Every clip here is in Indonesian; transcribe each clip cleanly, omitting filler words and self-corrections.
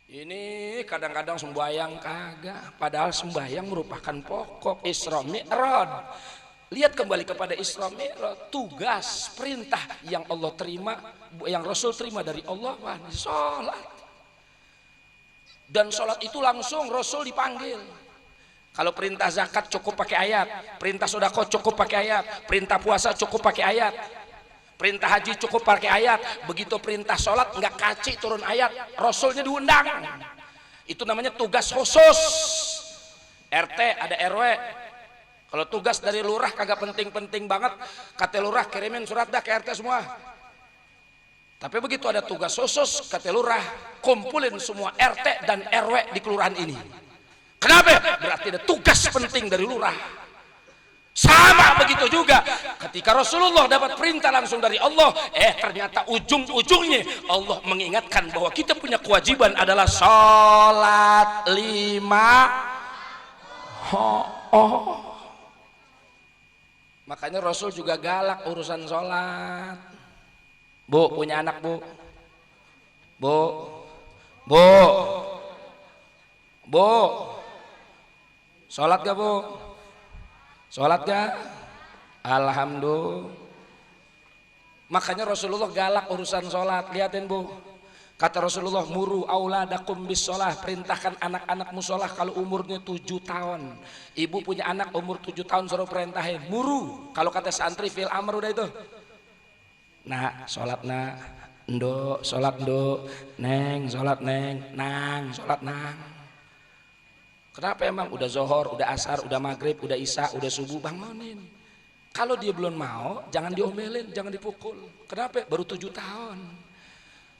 Ini kadang-kadang sembahyang kagak, padahal sembahyang merupakan pokok Isra Mi'raj. Lihat kembali kepada Isra Mi'raj, tugas perintah yang Allah terima, yang Rasul terima dari Allah, sholat. Dan sholat itu langsung Rasul dipanggil. Kalau perintah zakat cukup pakai ayat, perintah sedekah cukup pakai ayat, perintah puasa cukup pakai ayat, perintah haji cukup pakai ayat. Begitu perintah sholat nggak kaci turun ayat, Rasulnya diundang. Itu namanya tugas khusus. RT ada RW. Kalau tugas dari lurah kagak penting-penting banget, kata lurah kirimin surat dah ke RT semua. Tapi begitu ada tugas khusus, kata lurah kumpulin semua RT dan RW di kelurahan ini. Kenapa? Berarti ada tugas penting dari lurah. Sama begitu juga ketika Rasulullah dapat perintah langsung dari Allah, ternyata ujung-ujungnya Allah mengingatkan bahwa kita punya kewajiban adalah sholat 5. Makanya Rasul juga galak urusan sholat. Bu, punya anak bu? Bu, sholat gak bu? Sholat gak? Alhamdulillah. Makanya Rasulullah galak urusan sholat. Lihatin bu, kata Rasulullah, muru auladakum bis sholah, perintahkan anak-anakmu sholah kalau umurnya 7 tahun. Ibu punya anak umur 7 tahun suruh perintahin, muru. Kalau kata santri fil amr udah itu. Nah, sholat nah, ndo, sholat ndo, neng, sholat neng, nang, sholat nang. Kenapa emang? Udah zohor, udah asar, udah maghrib, udah isya, udah subuh, bangunin. Kalau dia belum mau, jangan diomelin, jangan dipukul. Kenapa? Baru 7 tahun.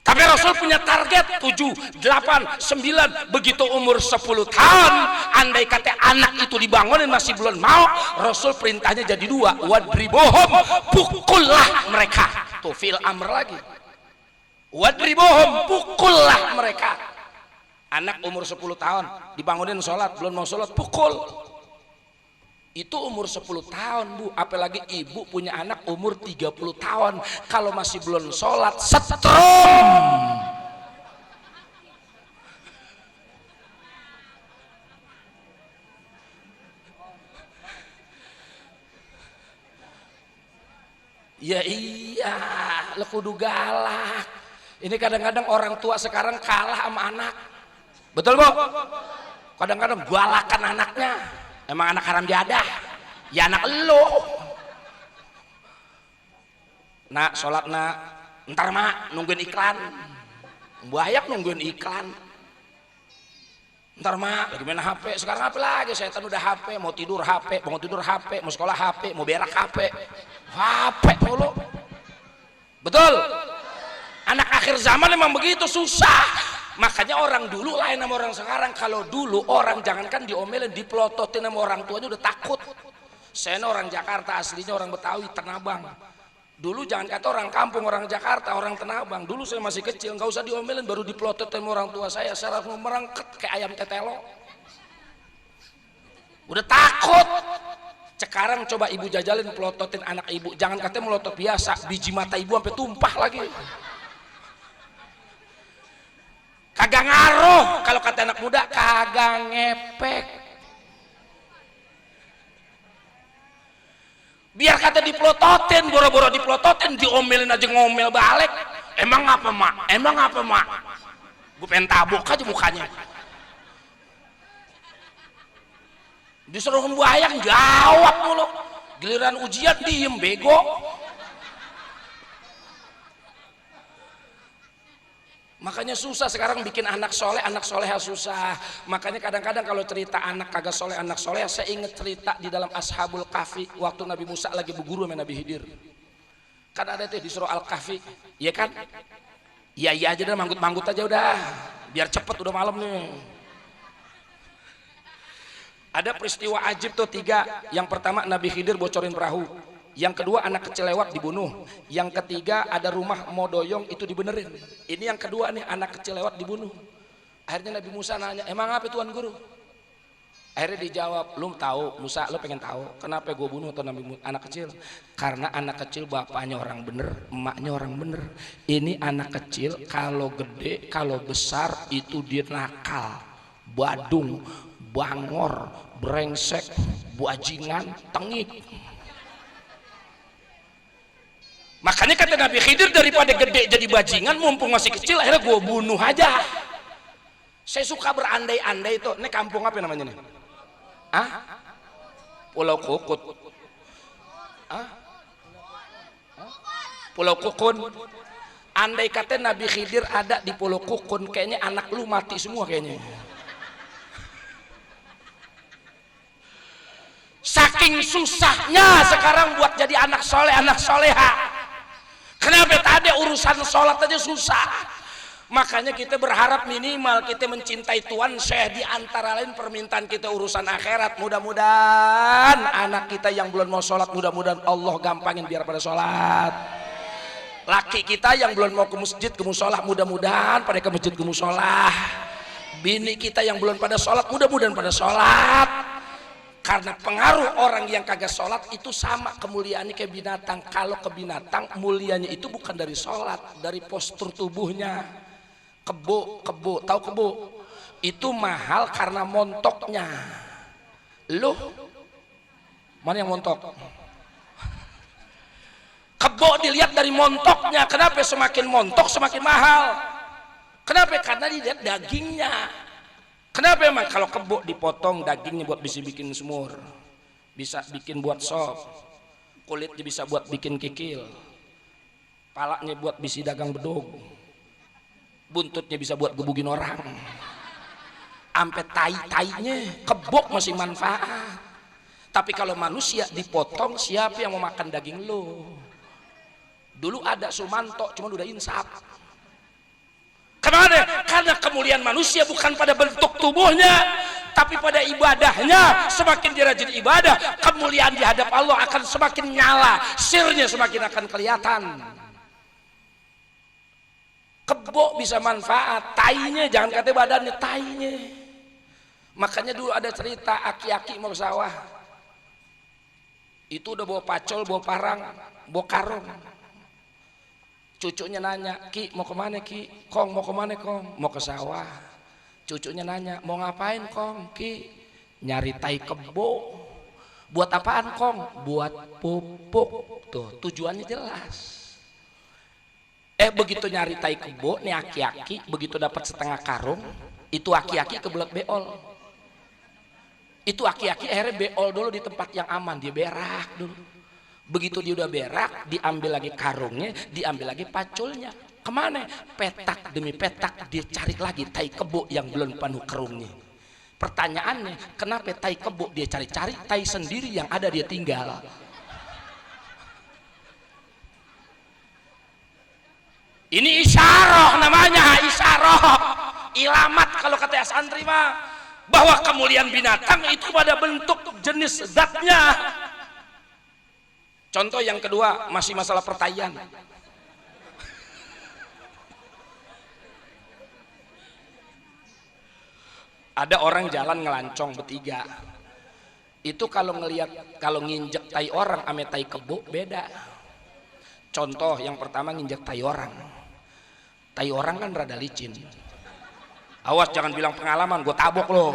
Tapi Rasul punya target 7, 8, 9. Begitu umur 10 tahun, andai kata anak itu dibangunin masih belum mau, Rasul perintahnya jadi 2. Wadribohum, pukullah mereka. Tuh fil amr lagi. Wadribohum, pukullah mereka. Anak umur 10 tahun dibangunin sholat, belum mau sholat, pukul. Itu umur 10 tahun bu. Apalagi ibu punya anak umur 30 tahun, kalau masih belum sholat, setrum. Ya iya, lu kudu galak. Ini kadang-kadang orang tua sekarang kalah sama anak. Betul bu? Kadang-kadang galakan anaknya. Emang anak haram jadah? Ya anak elu. Nak sholat nak, ntar mak nungguin iklan. Banyak nungguin iklan. Ntar mak lagi main HP. Sekarang apa lagi? Setan udah HP. Mau tidur HP, mau tidur HP, mau sekolah HP, mau berak HP. HP mulu. Betul? Anak akhir zaman emang begitu, susah. Makanya orang dulu lain sama orang sekarang. Kalau dulu orang jangankan diomelin, dipelototin sama orang tuanya udah takut. Saya orang Jakarta, aslinya orang Betawi, Tanabang. Dulu jangan kata orang kampung, orang Jakarta, orang Tanabang. Dulu saya masih kecil, nggak usah diomelin, baru dipelototin sama orang tua saya langsung merengket kayak ayam tetelo. Udah takut. Sekarang coba ibu jajalin pelototin anak ibu, jangan katanya melotot biasa, biji mata ibu sampai tumpah lagi. Kagak ngaruh, kalau kata anak muda kagak ngepek. Biar kata dipelototin, boro-boro dipelototin, diomelin aja ngomel balik. Emang apa mak? Emang apa mak? Gue pengen tabuk aja mukanya. Disuruh membayang jawab mulu. Giliran ujian diem bego. Makanya susah sekarang bikin anak soleha susah. Makanya kadang-kadang kalau cerita anak kagak soleh, anak soleh, saya inget cerita di dalam Ashabul Kahfi waktu Nabi Musa lagi berguru sama Nabi Khidir. Kan ada tuh di surah Al-Kahfi, iya kan? Iya aja dah, manggut-manggut aja udah, biar cepet udah malam nih. Ada peristiwa ajib tuh 3. Yang pertama Nabi Khidir bocorin perahu. Yang kedua anak kecil lewat dibunuh. Yang ketiga ada rumah mau doyong itu dibenerin. Ini yang kedua nih, anak kecil lewat dibunuh. Akhirnya Nabi Musa nanya, emang apa Tuan Guru? Akhirnya dijawab, lu tahu Musa, lu pengen tahu kenapa gue bunuh atau anak kecil? Karena anak kecil bapaknya orang bener, emaknya orang bener. Ini anak kecil kalau gede, kalau besar itu dia nakal, badung, bangor, brengsek, bajingan, tengik. Makanya kata Nabi Khidir, daripada gede jadi bajingan mumpung masih kecil, akhirnya gue bunuh aja. Saya suka berandai-andai itu. Ini kampung apa namanya nih? Pulau Kukut. Pulau Kukun. Andai kata Nabi Khidir ada di Pulau Kukun, kayaknya anak lu mati semua kayaknya. Saking susahnya sekarang buat jadi anak soleh, anak soleha. Kenapa tadi urusan sholat aja susah? Makanya kita berharap minimal kita mencintai Tuhan. Saya di antara lain permintaan kita urusan akhirat. Mudah-mudahan anak kita yang belum mau sholat, mudah-mudahan Allah gampangin biar pada sholat. Laki kita yang belum mau ke masjid, ke musolah, mudah-mudahan pada ke masjid, ke musolah. Bini kita yang belum pada sholat, mudah-mudahan pada sholat. Karena pengaruh orang yang kagak sholat itu sama kemuliaannya kayak binatang. Kalau ke binatang mulianya itu bukan dari sholat, dari postur tubuhnya. Kebo, tahu kebo? Itu mahal karena montoknya. Loh, mana yang montok? Kebo dilihat dari montoknya. Kenapa semakin montok semakin mahal? Kenapa? Karena dilihat dagingnya. Kenapa emang? Kalau kebo dipotong dagingnya buat bisa bikin semur, bisa bikin buat sop, kulitnya bisa buat bikin kikil, palanya buat bisa dagang bedog, buntutnya bisa buat gebugin orang, sampai tai-tainya kebo masih manfaat. Tapi kalau manusia dipotong, siapa yang mau makan daging lo? Dulu ada Sumanto, cuma udah insaf. Kenapa? Karena kemuliaan manusia bukan pada bentuk tubuhnya, tapi pada ibadahnya. Semakin dia rajin ibadah, kemuliaan di hadap Allah akan semakin nyala, sirnya semakin akan kelihatan. Kebo bisa manfaat, tainya jangan kata badannya, tainya. Makanya dulu ada cerita aki-aki mau ke sawah, itu udah bawa pacol, bawa parang, bawa karung. Cucunya nanya, Ki mau kemana Ki? Kong mau kemana Kong? Mau ke sawah. Cucunya nanya, mau ngapain Kong? Ki nyari tai kebo. Buat apaan Kong? Buat pupuk. Tuh tujuannya jelas. Begitu nyari tai kebo, nih aki-aki begitu dapat setengah karung, itu aki-aki kebelet beol. Itu aki-aki akhirnya beol dulu di tempat yang aman, dia berak dulu. Begitu dia udah berak, diambil lagi karungnya, diambil lagi paculnya. Kemana? Petak demi petak dia cari lagi tai kebo yang belum penuh karungnya. Pertanyaannya, kenapa tai kebo dia cari-cari, tai sendiri yang ada dia tinggal? Ini isyarah namanya, isyarah. Ilamat kalau kata santri mah, bahwa kemuliaan binatang itu pada bentuk jenis zatnya. Contoh yang kedua, masih masalah pertanyaan. Ada orang jalan ngelancong bertiga. Itu kalau ngelihat, kalau nginjek tai orang ame tai kebo beda. Contoh yang pertama, nginjek tai orang. Tai orang kan rada licin. Awas jangan bilang pengalaman, gue tabok loh.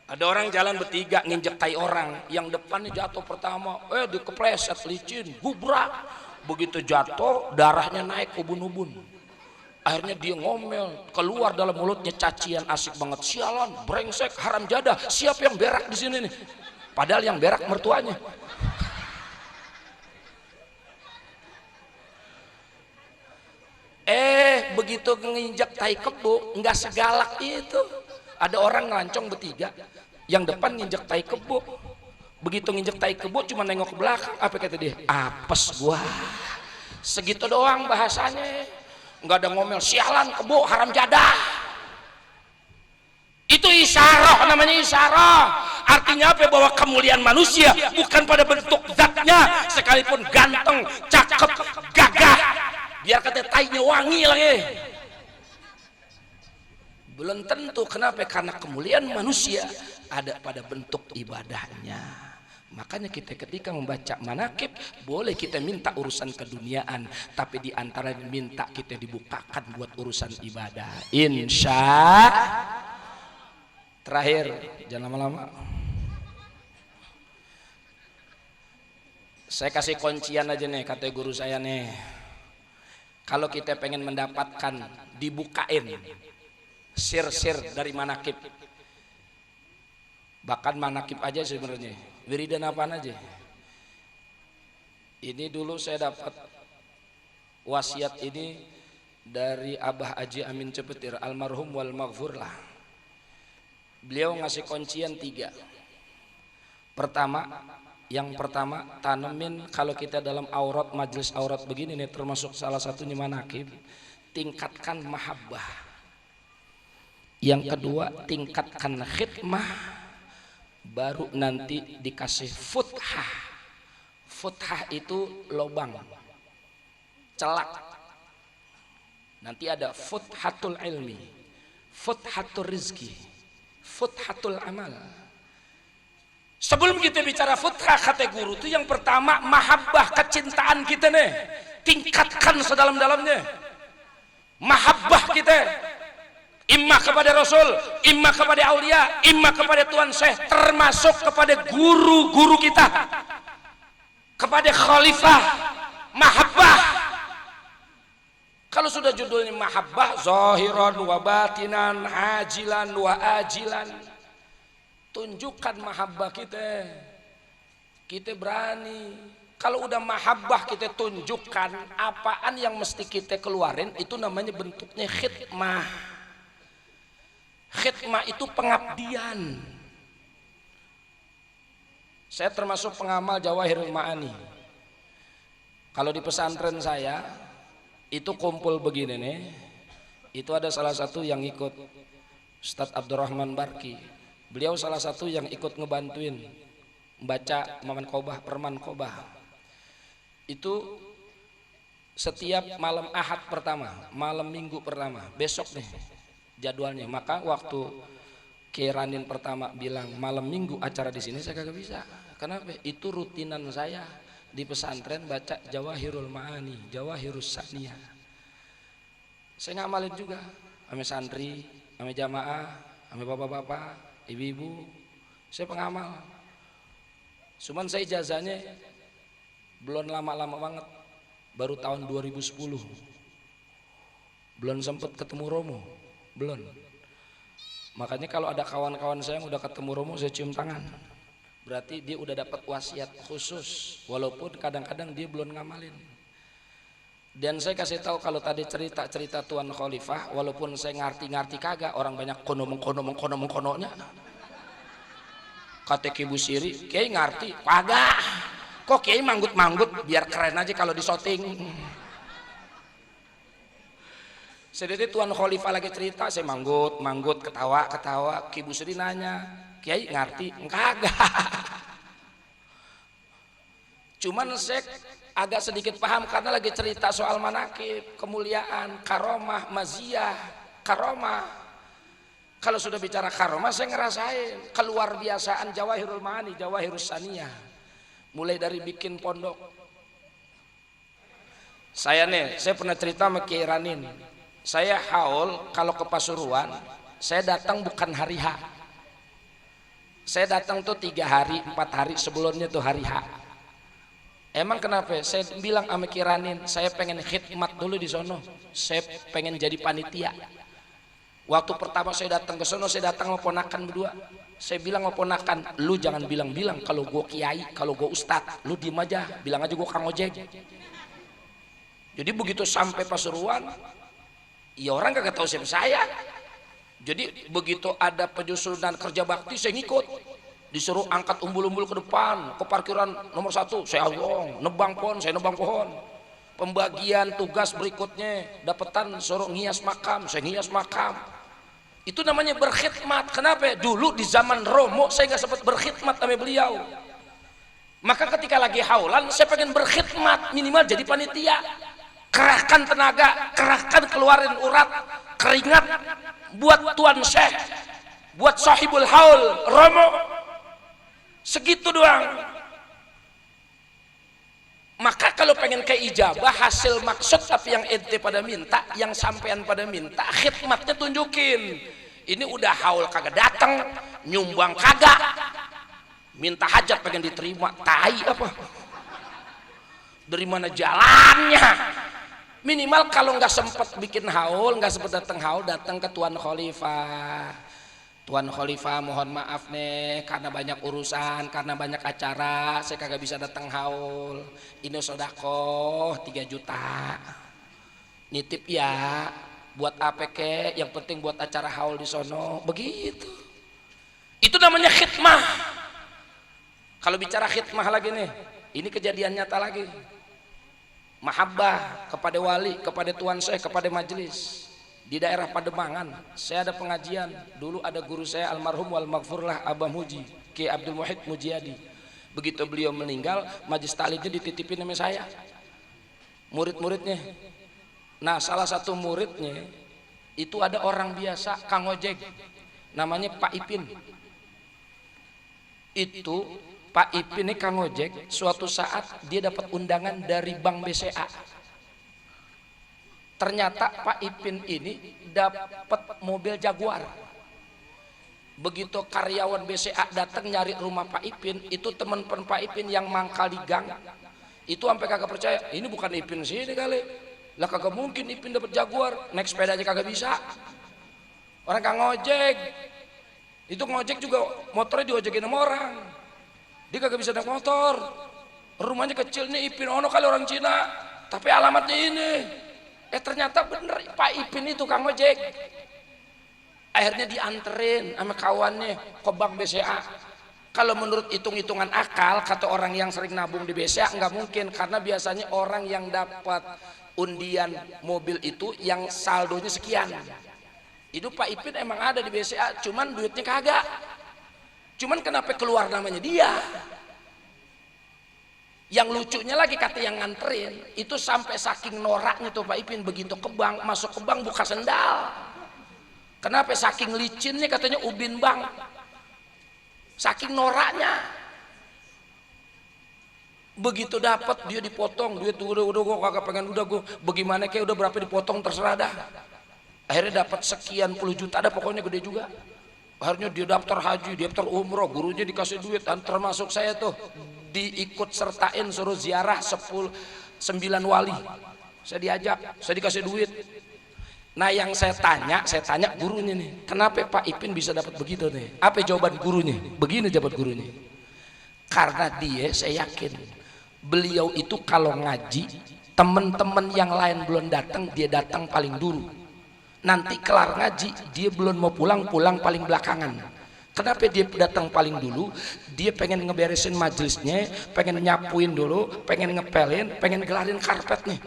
Ada orang jalan bertiga nginjek tai orang, yang depannya jatuh pertama, dikepleset licin, gubrak. Begitu jatuh, darahnya naik ubun-ubun. Akhirnya dia ngomel, keluar dalam mulutnya cacian asik banget, sialan, brengsek, haram jadah, siapa yang berak di sini nih? Padahal yang berak mertuanya. Begitu nginjek tai kebo, nggak segalak itu. Ada orang ngelancong bertiga, yang depan nginjek tai kebo. Begitu nginjek tai kebo cuma nengok ke belakang, apa kata dia? Apes gua. Segitu doang bahasanya. Nggak ada ngomel, sialan kebo, haram jadah. Itu isyarah, namanya isyarah. Artinya apa? Bahwa kemuliaan manusia bukan pada bentuk zatnya, sekalipun ganteng, cakep, gagah, biar kata tainya wangi lagi. Belum tentu. Kenapa? Karena kemuliaan manusia ada pada bentuk ibadahnya. Makanya kita ketika membaca manakib boleh kita minta urusan keduniaan, tapi di antara minta kita dibukakan buat urusan ibadah. Insya. Terakhir, jangan lama-lama. Saya kasih kuncian aja nih, kata guru saya nih. Kalau kita pengen mendapatkan dibukain sir-sir dari manakib, bahkan manakib aja sebenarnya, wiridan apaan aja. Ini dulu saya dapat wasiat ini dari Abah Haji Amin Cepetir almarhum wal maghfur lah. Beliau ngasih kuncian 3. Yang pertama tanemin, kalau kita dalam aurat, majelis aurat begini nih, termasuk salah satunya manakib, tingkatkan mahabbah. Yang kedua tingkatkan khidmah, baru nanti dikasih futhah. Futhah itu lobang, celak. Nanti ada futhatul ilmi, futhatul rizki, futhatul amal. Sebelum kita bicara futhah, kata guru itu yang pertama mahabbah, kecintaan kita nih tingkatkan sedalam-dalamnya. Mahabbah kita imma kepada Rasul, imma kepada aulia, imma kepada Tuan Syekh, termasuk kepada guru-guru kita, kepada khalifah. Mahabbah. Kalau sudah judulnya mahabbah, zahiran wa batinan, ajilan wa ajilan, tunjukkan mahabbah kita. Kita berani. Kalau udah mahabbah kita tunjukkan, apaan yang mesti kita keluarin, itu namanya bentuknya khidmah. Khidmah itu pengabdian. Saya termasuk pengamal Jawahirul Ma'ani. Kalau di pesantren saya itu kumpul begini nih, itu ada salah satu yang ikut Ustadz Abdurrahman Barki. Beliau salah satu yang ikut ngebantuin baca Maman Qobah, Perman Qobah. Itu setiap malam Ahad pertama, malam Minggu pertama, besok nih jadwalnya. Maka waktu Kiranin pertama bilang malam Minggu acara di sini, saya kagak bisa. Kenapa? Itu rutinan saya di pesantren baca Jawahirul Ma'ani, Jawahirus Saniyah. Saya ngamalin juga, ame santri, ame jamaah, ame bapak-bapak, ibu-ibu, saya pengamal. Cuman saya ijazahnya belum lama-lama banget, baru tahun 2010. Belum sempat ketemu Romo, belum. Makanya kalau ada kawan-kawan saya yang udah ketemu Romo, saya cium tangan. Berarti dia udah dapat wasiat khusus, walaupun kadang-kadang dia belum ngamalin. Dan saya kasih tahu, kalau tadi cerita Tuan Khalifah, walaupun saya ngerti kagak, orang banyak kono-kononya. Kata Ki Busiri, Kiai ngerti kagak. Kok Kiai manggut-manggut, biar keren aja kalau disoting. Sedih Tuan Khalifah lagi cerita, saya manggut, ketawa. Ki Busiri nanya, Kiai ngerti? Kagak. Cuman saya agak sedikit paham karena lagi cerita soal manakib, kemuliaan, karomah, maziyah, karomah. Kalau sudah bicara karomah, saya ngerasain keluar biasaan Jawahirul Ma'ani, Jawahirus Saniyah. Mulai dari bikin pondok. Saya pernah cerita sama Kiai Ranin. Saya haul kalau ke Pasuruan, saya datang bukan hari H. Saya datang tuh 3 hari, 4 hari sebelumnya tuh hari H. Emang kenapa? Saya bilang sama Kiranin, saya pengen khidmat dulu di sono. Saya pengen jadi panitia. Waktu pertama saya datang ke sono, saya datang sama ponakan berdua. Saya bilang sama ponakan, lu jangan bilang-bilang kalau gue kiai, kalau gue ustad, lu diem aja, bilang aja gue kang ojek. Jadi begitu sampai Pasuruan, ya orang kagak tahu siapa saya. Jadi begitu ada penyusunan kerja bakti, saya ngikut. Disuruh angkat umbul-umbul ke depan, ke parkiran nomor 1, saya awong, nebang pohon, saya nebang pohon. Pembagian tugas berikutnya, dapetan suruh ngias makam, saya ngias makam. Itu namanya berkhidmat. Kenapa? Dulu di zaman Romo saya nggak sempat berkhidmat sama beliau. Maka ketika lagi haulan, saya pengen berkhidmat, minimal jadi panitia. Kerahkan tenaga, kerahkan keluarin urat, keringat buat tuan syekh, buat sahibul haul Romo, segitu doang. Maka kalau pengen ke ijabah hasil maksud tapi yang ente pada minta, yang sampean pada minta, khidmatnya tunjukin. Ini udah haul kagak datang, nyumbang kagak, minta hajat pengen diterima, tai apa? Dari mana jalannya? Minimal kalau nggak sempet bikin haul, nggak sempet datang haul, datang ke Tuan Khalifah. Tuan Khalifah mohon maaf nih karena banyak urusan, karena banyak acara saya kagak bisa datang haul. Ini sodakoh 3 juta nitip ya, buat apa kek, yang penting buat acara haul di sono. Begitu, itu namanya khidmah. Kalau bicara khidmah lagi nih, ini kejadian nyata lagi. Mahabbah kepada wali, kepada tuan syekh, kepada majelis di daerah Pademangan. Saya ada pengajian, dulu ada guru saya almarhum wal maghfurlah Abah Muji, Ki Abdul Muhid Mujiadi. Begitu beliau meninggal, majlis taklimnya dititipin sama saya, murid-muridnya. Nah, salah satu muridnya itu ada orang biasa, Kang Ojek, namanya Pak Ipin. Itu Pak Ipin ini Kang Ojek, suatu saat dia dapat undangan dari Bank BCA. Ternyata Pak Ipin ini dapat mobil Jaguar. Begitu karyawan BCA datang nyari rumah Pak Ipin, itu teman Pak Ipin yang mangkal di gang, itu sampai kagak percaya, ini bukan Ipin sini kali. Lah kagak mungkin Ipin dapat Jaguar, naik sepeda aja kagak bisa. Orang Kang Ojek, itu ngojek juga motornya diojekin sama orang, dia kagak bisa naik motor. Rumahnya kecil nih, Ipin ono kali orang Cina, tapi alamatnya ini. Ternyata bener Pak Ipin itu Kang Ojek. Akhirnya dianterin sama kawannya ke Bank BCA. Kalau menurut hitung-hitungan akal, kata orang yang sering nabung di BCA, nggak mungkin, karena biasanya orang yang dapat undian mobil itu yang saldonya sekian. Itu Pak Ipin emang ada di BCA, cuman duitnya kagak. Cuman kenapa keluar namanya dia? Yang lucunya lagi, kata yang nganterin itu sampai saking noraknya tuh Pak Ipin, begitu ke bank, masuk ke bank buka sendal. Kenapa? Saking licinnya katanya ubin bank, saking noraknya. Begitu dapat dia dipotong duit, udah gue kagak pengen, udah gue bagaimana kayak udah berapa dipotong terserah dah. Akhirnya dapat sekian puluh juta, ada pokoknya gede juga. Akhirnya dia daftar haji, dia daftar umroh, gurunya dikasih duit, dan termasuk saya tuh diikut sertain suruh ziarah 9 wali. Saya diajak, saya dikasih duit. Nah yang saya tanya gurunya nih, kenapa Pak Ipin bisa dapat begitu nih? Apa jawaban gurunya? Begini jawaban gurunya, karena dia, saya yakin beliau itu kalau ngaji, teman-teman yang lain belum datang, dia datang paling dulu. Nanti kelar ngaji, dia belum mau pulang paling belakangan. Kenapa dia datang paling dulu? Dia pengen ngeberesin majelisnya, pengen nyapuin dulu, pengen ngepelin, pengen gelarin karpetnya.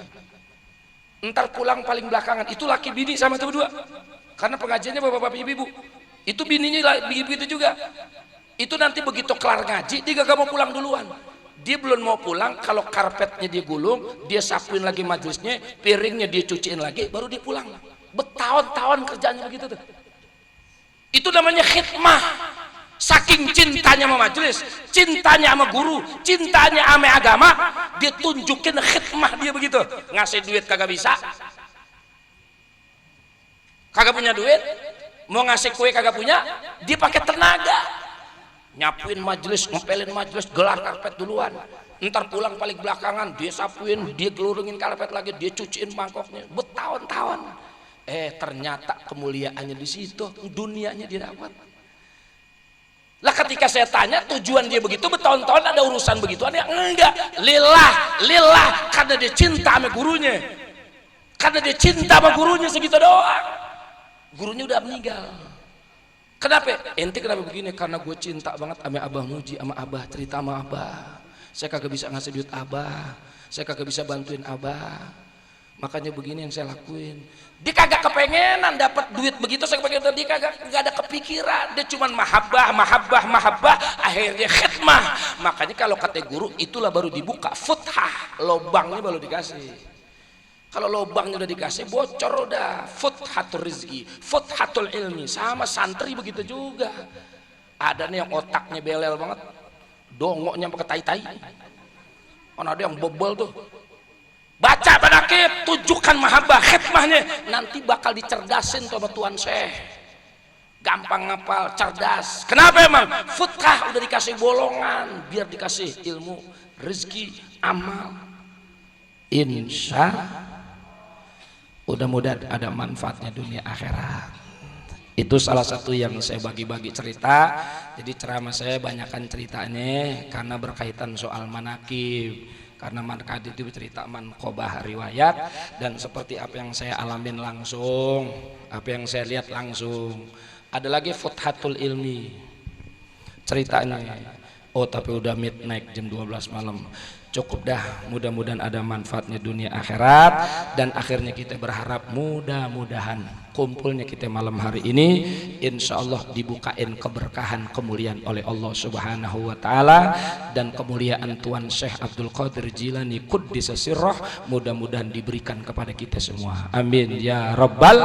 Ntar pulang paling belakangan. Itu laki bini sama itu berdua. Karena pengajiannya bapak-bapak ibu-ibu. Itu bininya begitu juga. Itu nanti begitu kelar ngaji, dia gak mau pulang duluan. Dia belum mau pulang, kalau karpetnya dia gulung, dia sapuin lagi majelisnya, piringnya dia cuciin lagi, baru dia pulang. Bertahun-tahun kerjanya begitu tuh. Itu namanya khidmah. Saking cintanya sama majelis, cintanya sama guru, cintanya sama agama, dia tunjukin khidmah dia begitu. Ngasih duit kagak bisa, kagak punya duit, mau ngasih kue kagak punya, dia pakai tenaga, nyapuin majelis, ngepelin majelis, gelar karpet duluan. Ntar pulang paling belakangan, dia sapuin, dia gelurungin karpet lagi, dia cuciin mangkoknya, bertahun-tahun. Ternyata kemuliaannya di situ, dunianya dia dapat. Lah ketika saya tanya tujuan dia begitu, bertahun-tahun ada urusan begituan ya? Enggak, lillah, karena dia cinta sama gurunya, karena dia cinta sama gurunya, segitu doang. Gurunya udah meninggal. Kenapa? Ente kenapa begini? Karena gue cinta banget sama Abah Muji, sama Abah, cerita sama Abah. Saya kagak bisa ngasih duit Abah, saya kagak bisa bantuin Abah, makanya begini yang saya lakuin. Dia kagak kepengenan dapat duit begitu, saya kepengen, dia kagak ada kepikiran, dia cuman mahabbah, akhirnya khidmah. Makanya kalau kata guru, itulah baru dibuka futhah, lobangnya baru dikasih. Kalau lubangnya udah dikasih bocor udah. Futhatul rizki, futhatul ilmi. Sama santri begitu juga. Ada nih yang otaknya belel banget, dongoknya pakai tai-tai. Mana ada yang bobol tuh. Baca badakib, tunjukkan mahabbah, khidmahnya, nanti bakal dicerdasin sama Tuan Syekh. Gampang ngapal, cerdas. Kenapa emang? Futhah udah dikasih bolongan, biar dikasih ilmu, rezeki, amal. Insya mudah-mudahan ada manfaatnya dunia akhirat. Itu salah satu yang saya bagi-bagi cerita. Jadi ceramah saya banyakkan ceritanya karena berkaitan soal manakib. Karena manakib itu cerita manqobah riwayat, dan seperti apa yang saya alamin langsung, apa yang saya lihat langsung. Ada lagi futhatul ilmi ceritanya. Oh tapi udah midnight jam 12 malam. Cukup dah, mudah-mudahan ada manfaatnya dunia akhirat. Dan akhirnya kita berharap mudah-mudahan kumpulnya kita malam hari ini insya Allah dibukain keberkahan kemuliaan oleh Allah subhanahu wa ta'ala, dan kemuliaan Tuan Syekh Abdul Qadir Jilani Quddisa Sirrah mudah-mudahan diberikan kepada kita semua, amin ya rabbal.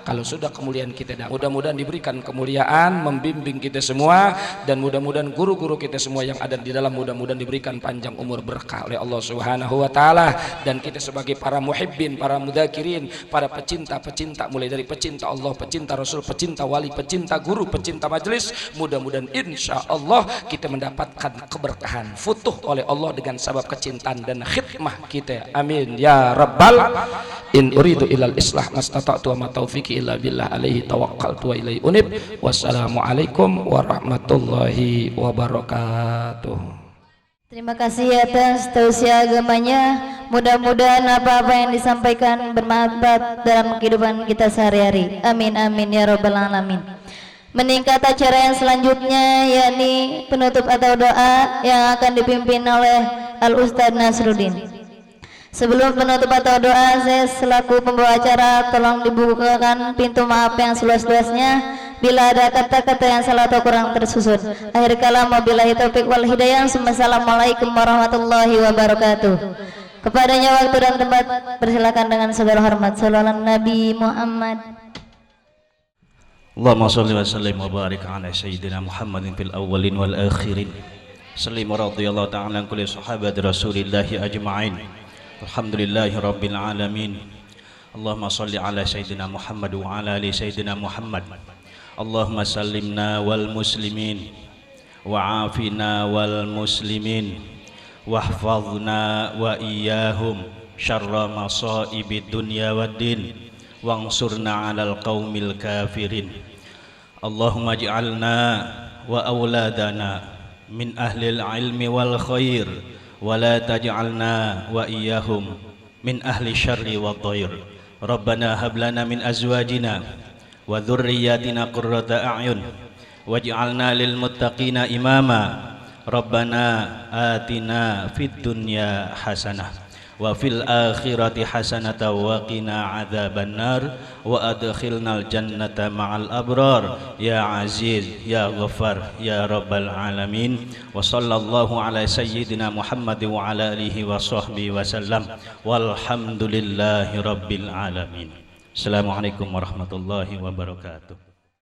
Kalau sudah kemuliaan kita, mudah-mudahan diberikan kemuliaan membimbing kita semua, dan mudah-mudahan guru-guru kita semua yang ada di dalam mudah-mudahan diberikan panjang umur berkah oleh Allah subhanahu wa ta'ala. Dan kita sebagai para muhibbin, para mudzakirin, para pecinta-pecinta, mulai dari pecinta Allah, pecinta Rasul, pecinta wali, pecinta guru, pecinta majelis, mudah-mudahan insya Allah kita mendapatkan keberkahan futuh oleh Allah dengan sebab kecintaan dan khidmah kita, amin ya rabbal. In uridu ilal islah mastata'tu wa ma taufiqi illa billah alaihi tawakkaltu wa ilaihi unib. Wassalamualaikum warahmatullahi wabarakatuh. Terima kasih atas tausiah agamanya. Mudah-mudahan apa-apa yang disampaikan bermanfaat dalam kehidupan kita sehari-hari. Amin amin ya rabbal alamin. Meningkat acara yang selanjutnya, yakni penutup atau doa yang akan dipimpin oleh Al Ustadz Nasruddin. Sebelum penutup atau doa, saya selaku pembawa acara tolong dibukakan pintu maaf yang seluas-luasnya bila ada kata-kata yang salah atau kurang tersusun. Akhir kalam, wabillahi taufiq wal hidayah. Assalamualaikum warahmatullahi wabarakatuh. Kepadanya waktu dan tempat, persilakan dengan segala hormat. Sallallahu Nabi Muhammad. Allahumma shalli wa sallim wa barik ala sayyidina Muhammadin fil awwalin wal akhirin. Sallim radhiyallahu ta'ala an kulli sahabat Rasulillahi ajma'in. Alhamdulillahi rabbil alamin. Allahumma shalli ala sayyidina Muhammad wa ala ali sayyidina Muhammad. Allahumma sallimna wal muslimin wa afina wal muslimin wahfazna wa iyyahum syarra masaibid dunya waddin wangsurna 'alal qaumil kafirin. Allahumma ij'alna wa auladana min ahlil ilmi wal khair wa la taj'alna wa iyyahum min ahli syarri wad dhair. Rabbana hab lana min azwajina wa dhurriyyatina qurrata a'yun waj'alna lil muttaqina imama. Rabbana atina fid dunya hasanah wa fil akhirati hasanatan wa qina adzabannar wa adkhilnal jannata ma'al abrar ya aziz ya ghaffar ya rabbal alamin. Wa sallallahu ala sayyidina Muhammad wa ala alihi wa sahbihi wa sallam walhamdulillahi rabbil alamin. Assalamualaikum warahmatullahi wabarakatuh.